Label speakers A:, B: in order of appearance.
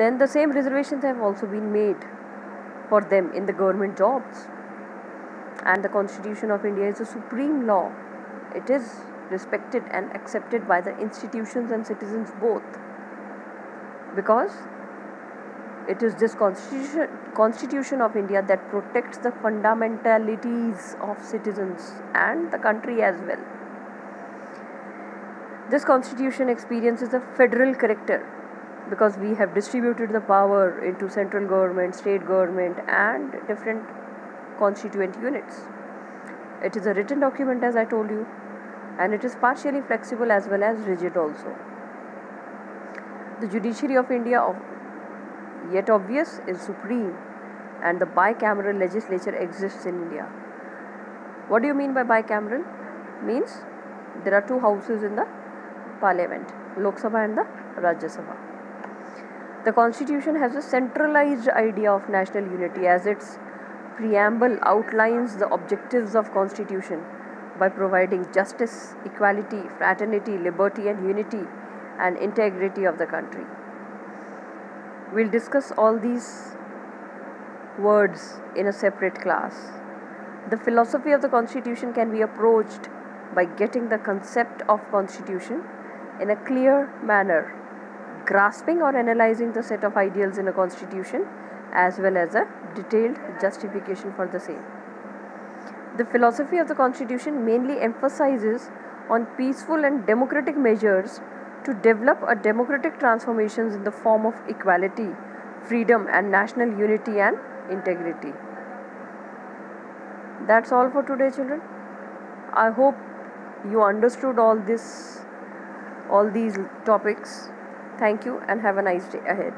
A: then the same reservations have also been made for them in the government jobs. And the Constitution of India is a supreme law. It is respected and accepted by the institutions and citizens both, because it is this Constitution of India that protects the fundamentalities of citizens and the country as well. This Constitution experiences a federal character because we have distributed the power into central government, state government, and different constituent units. It is a written document, as I told you, and it is partially flexible as well as rigid also. The judiciary of India, yet obvious, is supreme, and the bicameral legislature exists in India. What do you mean by bicameral? Means there are two houses in the parliament, Lok Sabha and the Rajya Sabha. The Constitution has a centralized idea of national unity, as its preamble outlines the objectives of Constitution by providing justice, equality, fraternity, liberty and unity and integrity of the country. We'll discuss all these words in a separate class. The philosophy of the Constitution can be approached by getting the concept of Constitution in a clear manner, grasping or analyzing the set of ideals in a Constitution as well as a detailed justification for the same. The philosophy of the Constitution mainly emphasizes on peaceful and democratic measures to develop a democratic transformations in the form of equality, freedom and national unity and integrity. That's all for today, children. I hope you understood all these topics. Thank you and have a nice day ahead.